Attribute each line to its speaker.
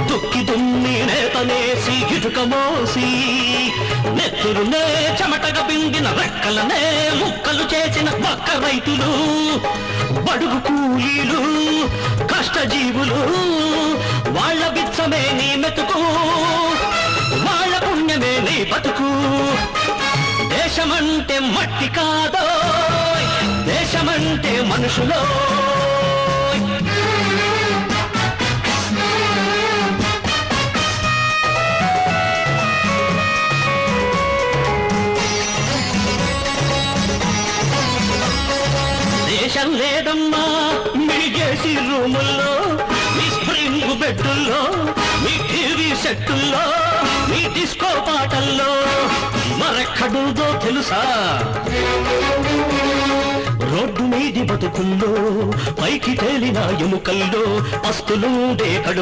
Speaker 1: దుక్కి దున్ని నేతనేసి ఇటుక మోసి నెత్తురునే చెమటగా పిండిన రెక్కలనే ముక్కలు చేసిన పక్క రైతులు బడుగు కూలీలు కష్టజీవులు వాళ్ళ బిచ్చమే నీ మెతుకు వాళ్ళ పుణ్యమే నీ బతుకు దేశమంటే మట్టి కాదో దేశమంటే మనుషులో దేశం లేదమ్మా మిడిగేసి రూముల్లో మీ స్ప్రింగ్ బెడ్డుల్లో మీ టీవీ సెట్టుల్లో మీ డిస్కో పాటల్లో మరెక్కడుందో తెలుసా రోడ్డు మీది బతుకుల్లో పైకి తేలిన ఎముకల్లో అస్తులుండే కడు